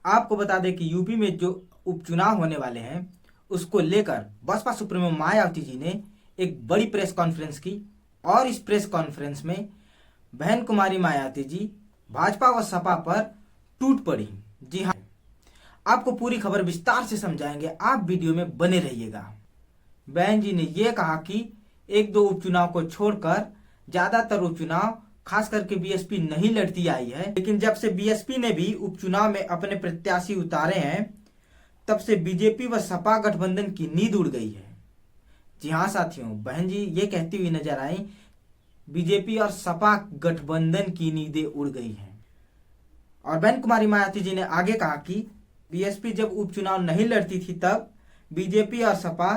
आपको बता दें कि यूपी में जो उपचुनाव होने वाले हैं उसको लेकर बसपा सुप्रीमो मायावती जी ने एक बड़ी प्रेस कॉन्फ्रेंस की और इस प्रेस कॉन्फ्रेंस में बहन कुमारी मायावती जी भाजपा व सपा पर टूट पड़ी। जी हाँ, आपको पूरी खबर विस्तार से समझाएंगे, आप वीडियो में बने रहिएगा। बहन जी ने यह कहा कि एक दो उपचुनाव को छोड़कर ज्यादातर उपचुनाव खास करके बीएसपी नहीं लड़ती आई है, लेकिन जब से बीएसपी ने भी उपचुनाव में अपने प्रत्याशी उतारे हैं तब से बीजेपी व सपा गठबंधन की नींद उड़ गई है। जी हाँ साथियों, बहन जी ये कहती हुई नजर आई बीजेपी और सपा गठबंधन की नींदें उड़ गई हैं। और बहन कुमारी मायावती जी ने आगे कहा कि बीएसपी जब उपचुनाव नहीं लड़ती थी तब बीजेपी और सपा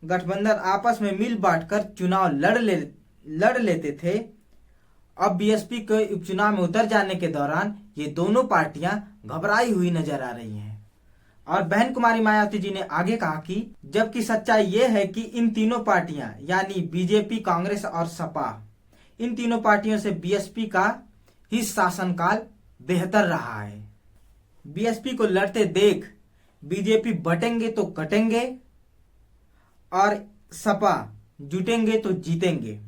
गठबंधन आपस में मिल बांटकर चुनाव लड़ लेते थे। अब बीएसपी के उपचुनाव में उतर जाने के दौरान ये दोनों पार्टियां घबराई हुई नजर आ रही हैं। और बहन कुमारी मायावती जी ने आगे कहा कि जबकि सच्चाई ये है कि इन तीनों पार्टियां यानी बीजेपी, कांग्रेस और सपा, इन तीनों पार्टियों से बीएसपी का ही शासनकाल बेहतर रहा है। बीएसपी को लड़ते देख बीजेपी बटेंगे तो कटेंगे और सपा जुटेंगे तो जीतेंगे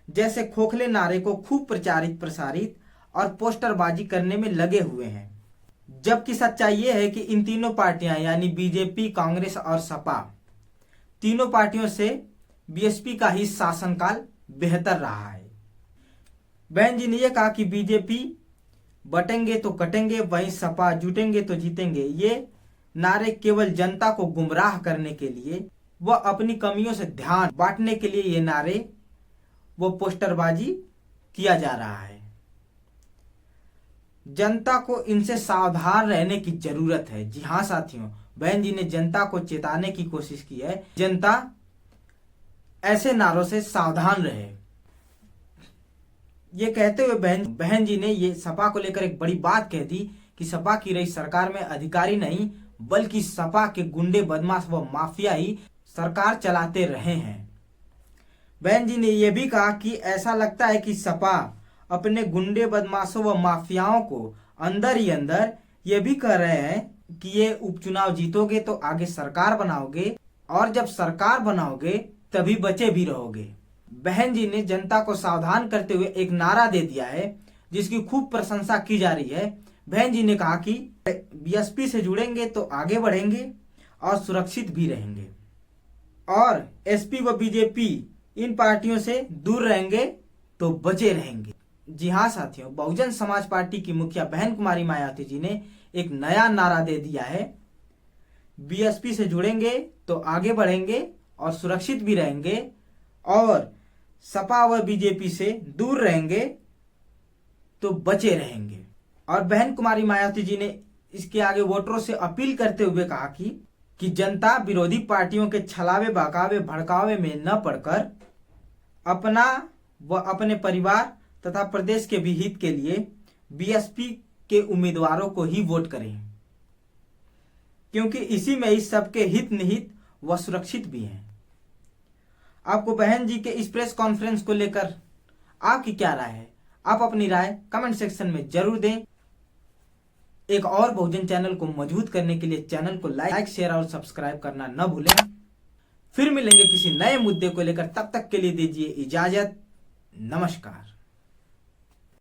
जैसे खोखले नारे को खूब प्रसारित और पोस्टरबाजी करने में लगे हुए हैं। जबकि सच्चाई ये है कि इन तीनों पार्टियां यानी बीजेपी, कांग्रेस और सपा, तीनों पार्टियों से बीएसपी का ही शासनकाल बेहतर रहा है। बहन जी ने यह कहा कि बीजेपी बटेंगे तो कटेंगे, वहीं सपा जुटेंगे तो जीतेंगे, ये नारे केवल जनता को गुमराह करने के लिए व अपनी कमियों से ध्यान बांटने के लिए ये नारे वो पोस्टरबाजी किया जा रहा है। जनता को इनसे सावधान रहने की जरूरत है। जी हाँ साथियों, बहन जी ने जनता को चेताने की कोशिश की है, जनता ऐसे नारों से सावधान रहे। ये कहते हुए बहन जी ने ये सपा को लेकर एक बड़ी बात कह दी कि सपा की रही सरकार में अधिकारी नहीं बल्कि सपा के गुंडे, बदमाश व माफिया ही सरकार चलाते रहे हैं। बहन जी ने यह भी कहा कि ऐसा लगता है कि सपा अपने गुंडे, बदमाशों व माफियाओं को अंदर ही अंदर ये भी कह रहे हैं कि ये उपचुनाव जीतोगे तो आगे सरकार बनाओगे और जब सरकार बनाओगे तभी बचे भी रहोगे। बहन जी ने जनता को सावधान करते हुए एक नारा दे दिया है जिसकी खूब प्रशंसा की जा रही है। बहन जी ने कहा कि बीएसपी से जुड़ेंगे तो आगे बढ़ेंगे और सुरक्षित भी रहेंगे और एसपी व बीजेपी इन पार्टियों से दूर रहेंगे तो बचे रहेंगे। जी हाँ साथियों, बहुजन समाज पार्टी की मुखिया बहन कुमारी मायावती जी ने एक नया नारा दे दिया है, बीएसपी से जुड़ेंगे तो आगे बढ़ेंगे और सुरक्षित भी रहेंगे और सपा व बीजेपी से दूर रहेंगे तो बचे रहेंगे। और बहन कुमारी मायावती जी ने इसके आगे वोटरों से अपील करते हुए कहा कि जनता विरोधी पार्टियों के छलावे, बहकावे, भड़कावे में न पड़कर अपना व अपने परिवार तथा प्रदेश के भी हित के लिए बीएसपी के उम्मीदवारों को ही वोट करें, क्योंकि इसी में ही सबके हित निहित व सुरक्षित भी हैं। आपको बहन जी के इस प्रेस कॉन्फ्रेंस को लेकर आपकी क्या राय है? आप अपनी राय कमेंट सेक्शन में जरूर दें। एक और बहुजन चैनल को मजबूत करने के लिए चैनल को लाइक, शेयर और सब्सक्राइब करना न भूलें। फिर मिलेंगे किसी नए मुद्दे को लेकर, तब तक के लिए दीजिए इजाजत। नमस्कार।